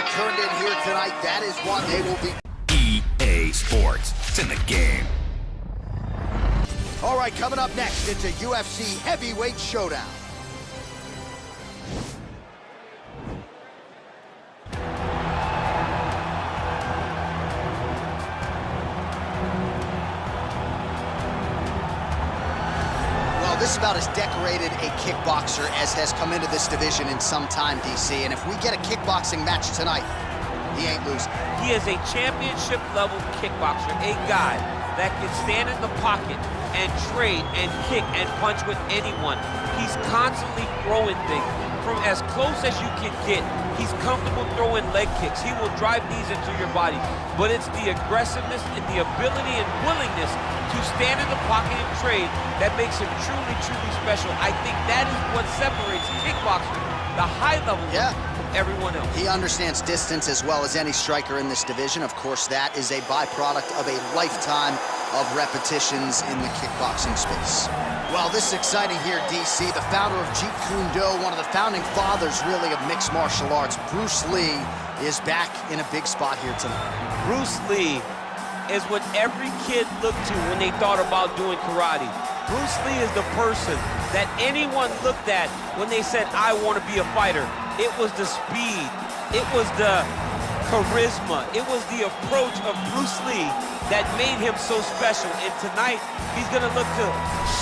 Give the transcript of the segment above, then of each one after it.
crowd turned in here tonight. That is what they will be. EA Sports. It's in the game. All right, coming up next, it's a UFC heavyweight showdown. This is about as decorated a kickboxer as has come into this division in some time, DC. And if we get a kickboxing match tonight, he ain't losing. He is a championship-level kickboxer, a guy that can stand in the pocket and trade and kick and punch with anyone. He's constantly throwing things from as close as you can get. He's comfortable throwing leg kicks. He will drive these into your body. But it's the aggressiveness and the ability and willingness to stand in the pocket and trade that makes him truly, truly special. I think that is what separates kickboxing, the high level, from everyone else. He understands distance as well as any striker in this division. Of course, that is a byproduct of a lifetime of repetitions in the kickboxing space. Well, this is exciting here, DC. The founder of Jeet Kune Do, one of the founding fathers, really, of mixed martial arts, Bruce Lee, is back in a big spot here tonight. Bruce Lee is what every kid looked to when they thought about doing karate. Bruce Lee is the person that anyone looked at when they said, I want to be a fighter. It was the speed, it was the charisma, it was the approach of Bruce Lee that made him so special. And tonight, he's gonna look to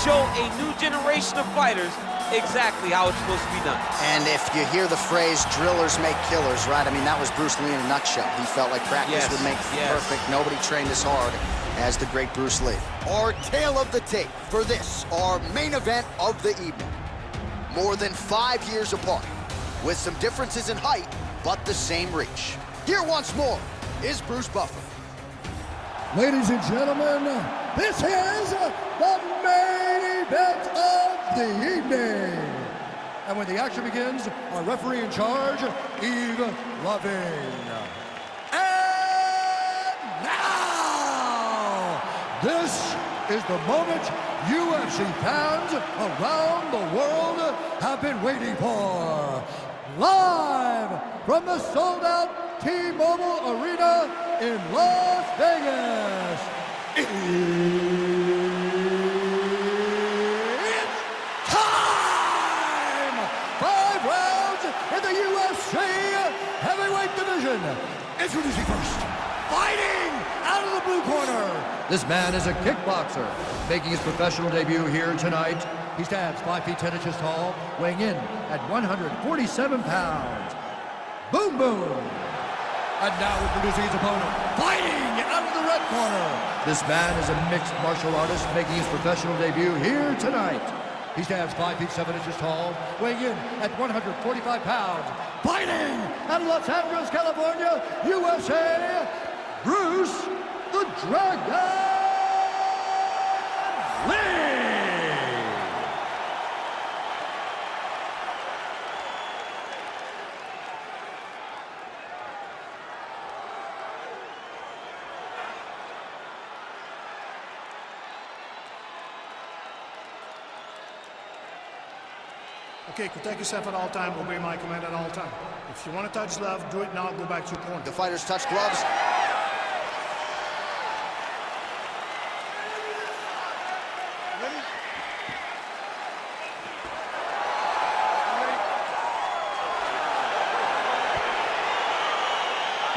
show a new generation of fighters exactly how it's supposed to be done. And if you hear the phrase, drillers make killers, right? I mean, that was Bruce Lee in a nutshell. He felt like practice would make perfect. Nobody trained as hard as the great Bruce Lee. Our tale of the tape for this, our main event of the evening. More than 5 years apart, with some differences in height, but the same reach. Here once more is Bruce Buffer. Ladies and gentlemen, this is the main event of the evening. And when the action begins, our referee in charge, Eve Loving. And now, this is the moment UFC fans around the world have been waiting for. Live from the sold-out T-Mobile Arena in Las Vegas, it's time! 5 rounds in the UFC heavyweight division. Introducing first, fighting out of the blue corner. This man is a kickboxer, making his professional debut here tonight. He stands 5 feet 10 inches tall, weighing in at 147 pounds. Boom, boom. And now introducing his opponent, fighting out of the red corner. This man is a mixed martial artist making his professional debut here tonight. He stands 5 feet 7 inches tall, weighing in at 145 pounds. Fighting out of Los Angeles, California, USA, Bruce the Dragon Lee. Okay, protect yourself at all time, obey my command at all time. If you want to touch glove, do it now, go back to your corner. The fighters touch gloves. Ready?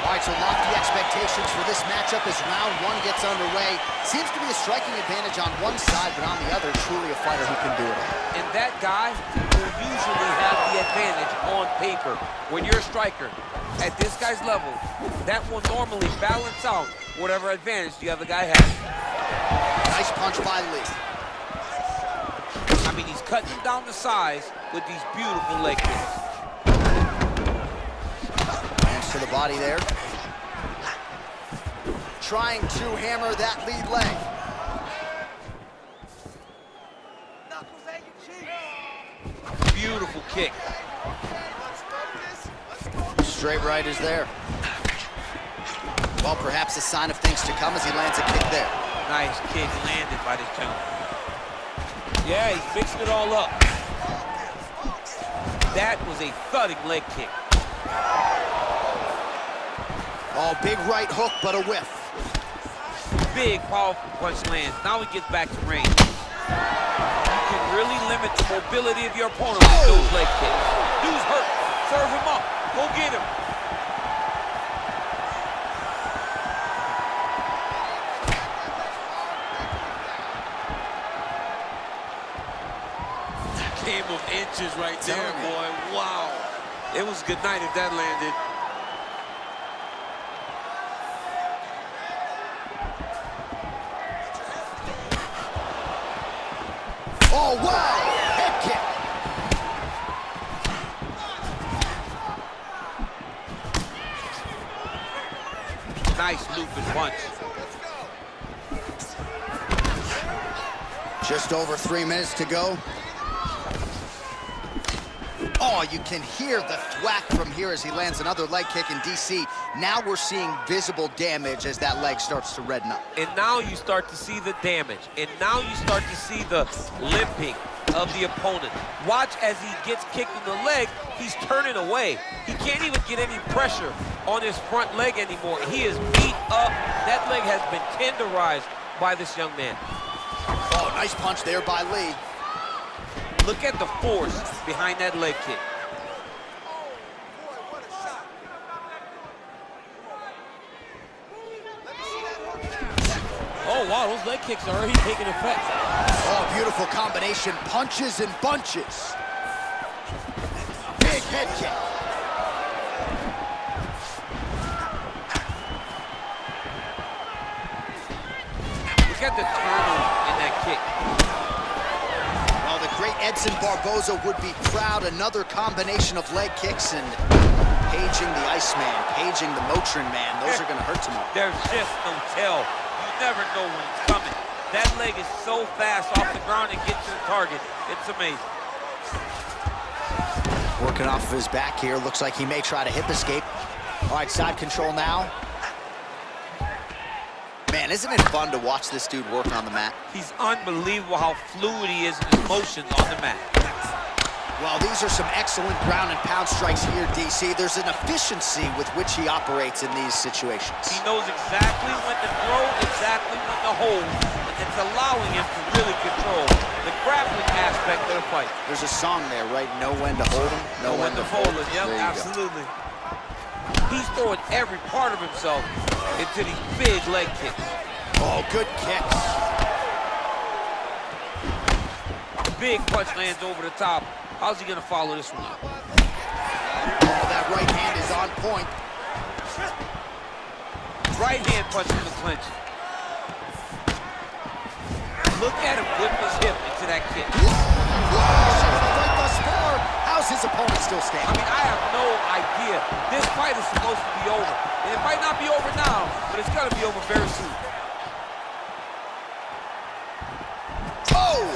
All right, so lofty expectations for this matchup as round 1 gets underway. Seems to be a striking advantage on one side, but on the other, truly a fighter who can do it all. And that guy will usually have the advantage on paper. When you're a striker at this guy's level, that will normally balance out whatever advantage the other guy has. Nice punch by Lee. I mean, he's cutting down the size with these beautiful leg kicks. Hands to the body there. Trying to hammer that lead leg. Beautiful kick. Straight right is there. Well, perhaps a sign of things to come as he lands a kick there. Nice kick landed by this gentleman. Yeah, he's fixing it all up. That was a thudding leg kick. Oh, big right hook, but a whiff. Big, powerful punch lands. Now he gets back to range. You can really limit the mobility of your opponent with those leg kicks. Dude's hurt. Serve him up. Go get him. Game of inches right there, boy. Wow. It was good night if that landed. Oh, wow! Head kick. Nice looping punch. Just over 3 minutes to go. Oh, you can hear the thwack from here as he lands another leg kick in DC. Now we're seeing visible damage as that leg starts to redden up. And now you start to see the damage. And now you start to see the limping of the opponent. Watch as he gets kicked in the leg, he's turning away. He can't even get any pressure on his front leg anymore. He is beat up. That leg has been tenderized by this young man. Oh, nice punch there by Lee. Look at the force behind that leg kick. Oh, wow, those leg kicks are already taking effect. Oh, beautiful combination. Punches and bunches. Big head kick. Look at the turnover in that kick. Well, the great Edson Barboza would be proud. Another combination of leg kicks and paging the Iceman, paging the Motrin man. Those are going to hurt tomorrow. There's just no tell. You never know when it's coming. That leg is so fast off the ground and gets to the target. It's amazing. Working off of his back here. Looks like he may try to hip escape. All right, side control now. Man, isn't it fun to watch this dude work on the mat? He's unbelievable how fluid he is in his motions on the mat. Well, these are some excellent ground and pound strikes here, DC. There's an efficiency with which he operates in these situations. He knows exactly when to throw, exactly when to hold, and it's allowing him to really control the grappling aspect of the fight. There's a song there, right? Know when to hold him, know when to fold him. Yep, absolutely. He's throwing every part of himself into these big leg kicks. Oh, good kicks. Big punch lands over the top. How's he gonna follow this one up? Oh, that right hand is on point. Right hand punch in the clinch. Look at him whip his hip into that kick. Right thus far. How's his opponent still standing? I mean, I have no idea. This fight is supposed to be over. And it might not be over now, but it's gonna be over very soon. Oh!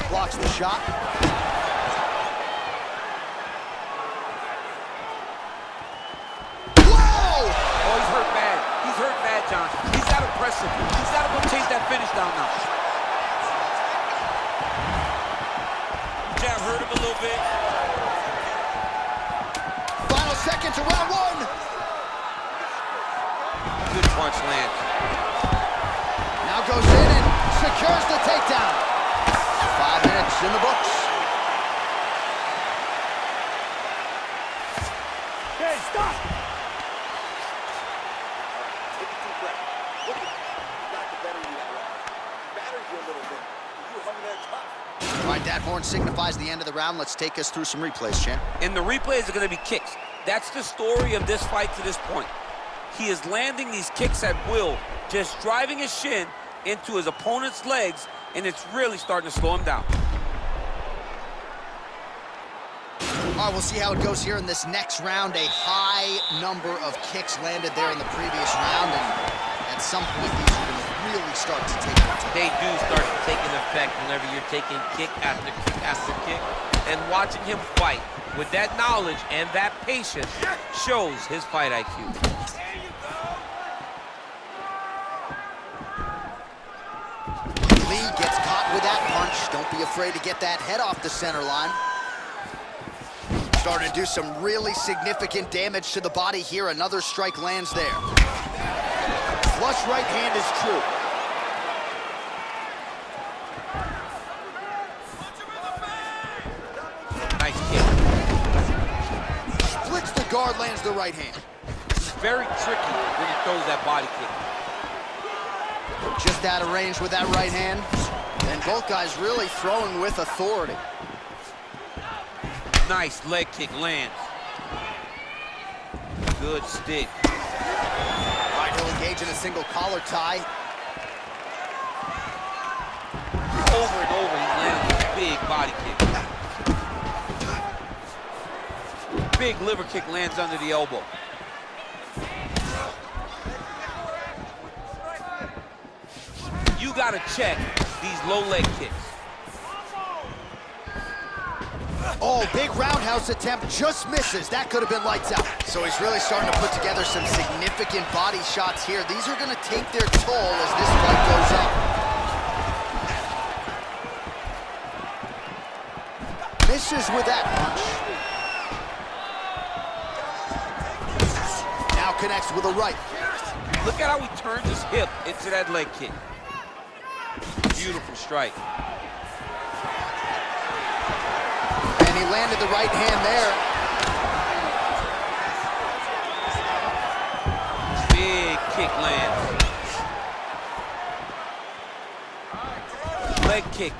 Blocks the shot. Whoa! Oh, he's hurt bad. He's hurt bad, John. He's got to press him. He's got to go chase that finish down now. Jab hurt him a little bit. Final seconds of round one. Good punch lands. Now goes in and secures the takedown. 5 minutes in the books. Okay, stop! Take a deep breath. Look at you. You got the better of you that round. Battered you a little bit. You hung there tough. All right, that horn signifies the end of the round. Let's take us through some replays, champ. And the replays are going to be kicks. That's the story of this fight to this point. He is landing these kicks at will, just driving his shin into his opponent's legs, and it's really starting to slow him down. All right, we'll see how it goes here in this next round. A high number of kicks landed there in the previous round, and at some point these are going to really start to take their toll. They do start to take an effect whenever you're taking kick after kick after kick, and watching him fight with that knowledge and that patience shows his fight IQ. Lee gets caught with that punch. Don't be afraid to get that head off the center line. Starting to do some really significant damage to the body here. Another strike lands there. Flush right hand is true. Nice kick. Splits the guard, lands the right hand. He's very tricky when he throws that body kick. Just out of range with that right hand. And both guys really throwing with authority. Nice leg kick lands. Good stick. All right, he'll engage in a single collar tie. Over and over, he lands a big body kick. Big liver kick lands under the elbow. You gotta check these low leg kicks. Oh, big roundhouse attempt, just misses. That could have been lights out. So he's really starting to put together some significant body shots here. These are going to take their toll as this fight goes up. Misses with that punch. Now connects with a right. Look at how he turns his hip into that leg kick. Beautiful strike. And he landed the right hand there. Big kick lands. Leg kick.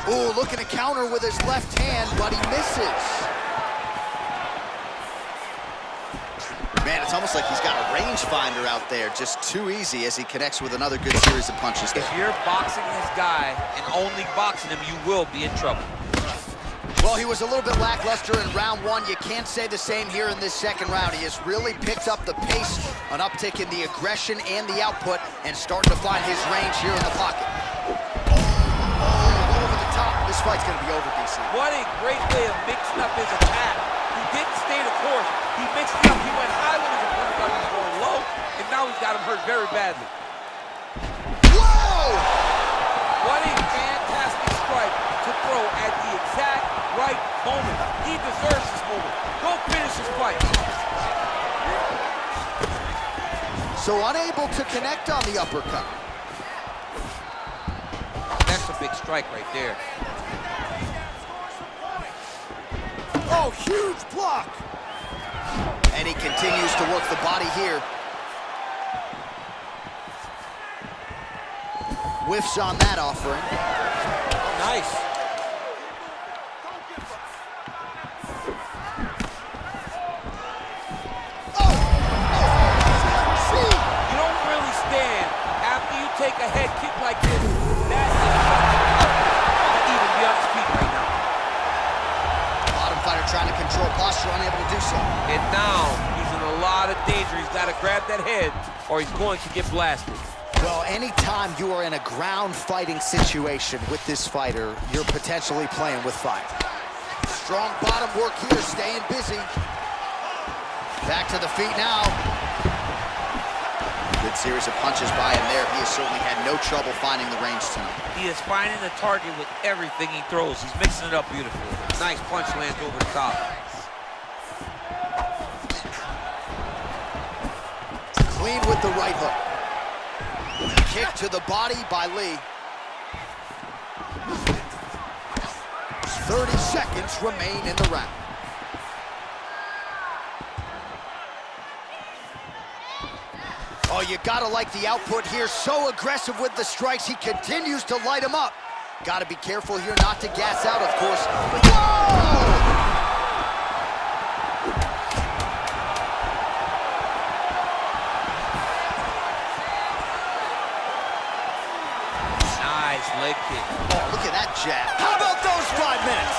Ooh, looking to counter with his left hand, but he misses. Man, it's almost like he's got a rangefinder out there, just too easy as he connects with another good series of punches. If you're boxing this guy and only boxing him, you will be in trouble. Well, he was a little bit lackluster in round one. You can't say the same here in this second round. He has really picked up the pace, an uptick in the aggression and the output, and starting to find his range here in the pocket. Oh, over the top. This fight's going to be over, DC. What a great way of mixing up his attack. He didn't stay the course. He mixed it up. He went high when his opponent thought he was going low, and now he's got him hurt very badly. Whoa! What a fantastic strike to throw at the exact right moment. He deserves this moment. Go finish his fight. So unable to connect on the uppercut. That's a big strike right there. Oh, huge block! And he continues to work the body here. Whiffs on that offering. Nice. Oh! You don't really stand after you take a head kick like this. That's to even be on his feet right now. Bottom fighter trying to control posture, unable to do so. And now he's in a lot of danger. He's got to grab that head or he's going to get blasted. Well, anytime you are in a ground fighting situation with this fighter, you're potentially playing with fire. Strong bottom work here, staying busy. Back to the feet now. Good series of punches by him there. He has certainly had no trouble finding the range tonight. He is finding the target with everything he throws. He's mixing it up beautifully. Nice punch lands over the top. Clean with the right hook. Kick to the body by Lee. 30 seconds remain in the round. Oh, you gotta like the output here. So aggressive with the strikes. He continues to light him up. Gotta be careful here not to gas out, of course. Whoa! Leg kick. Oh, look at that jab. How about those 5 minutes?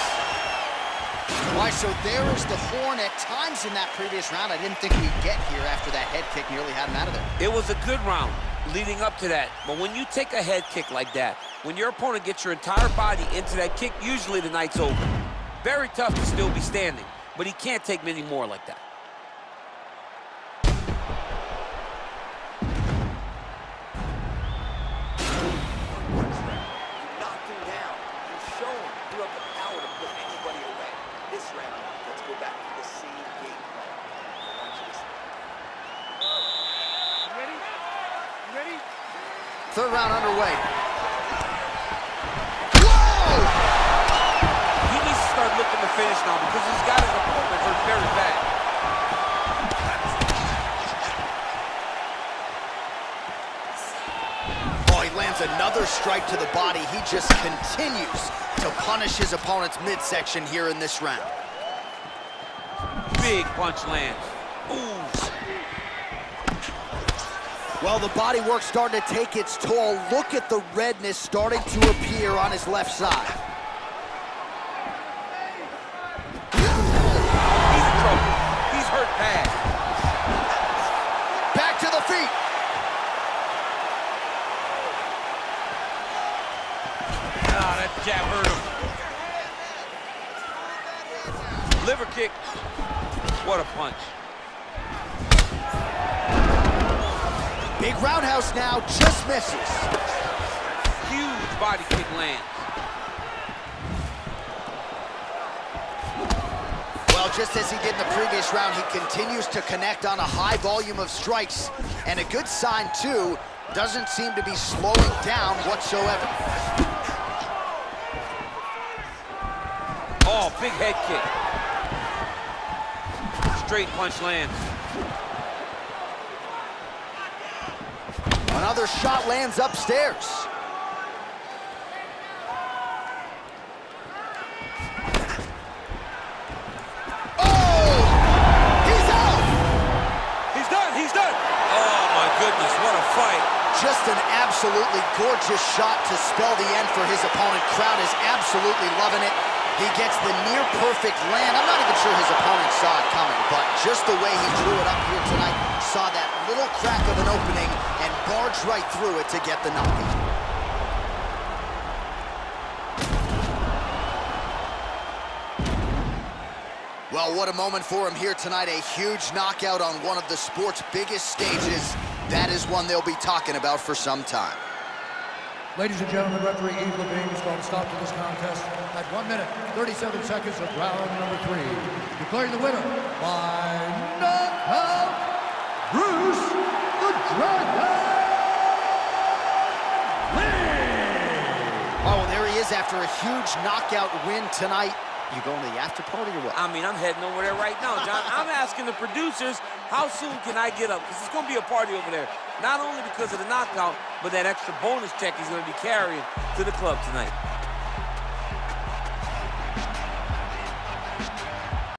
Why, so there is the horn at times in that previous round. I didn't think we'd get here after that head kick nearly had him out of there. It was a good round leading up to that. But when you take a head kick like that, when your opponent gets your entire body into that kick, usually the night's over. Very tough to still be standing, but he can't take many more like that. you have the power to put anybody away. This round, let's go back to the same game plan. I want you to see. You ready? You ready? Third round underway. He needs to start looking to finish now because he's got his opponent hurt very bad. Oh, he lands another strike to the body. He just continues to punish his opponent's midsection here in this round. Big punch lands. Ooh. Well, the body work starting to take its toll. Look at the redness starting to appear on his left side. He's in trouble. He's hurt bad. Back to the feet. Ah, that jab hurt him. Liver kick. What a punch. Big roundhouse now, just misses. Huge body kick lands. Well, just as he did in the previous round, he continues to connect on a high volume of strikes. And a good sign, too, doesn't seem to be slowing down whatsoever. Oh, big head kick. Straight punch lands. Another shot lands upstairs. Oh! He's out! He's done, he's done! Oh my goodness, what a fight. Just an absolutely gorgeous shot to spell the end for his opponent. Crowd is absolutely loving it. He gets the near-perfect land. I'm not even sure his opponent saw it coming, but just the way he drew it up here tonight, saw that little crack of an opening and barged right through it to get the knockout. Well, what a moment for him here tonight. A huge knockout on one of the sport's biggest stages. That is one they'll be talking about for some time. Ladies and gentlemen, referee Yves Levine is going to stop to this contest at 1 minute, 37 seconds of round number 3. Declaring the winner by knockout, Bruce the Dragon Lee! Oh, there he is after a huge knockout win tonight. You going to the after party or what? I mean, I'm heading over there right now, John. I'm asking the producers, how soon can I get up? Because it's going to be a party over there. Not only because of the knockout, but that extra bonus check he's going to be carrying to the club tonight.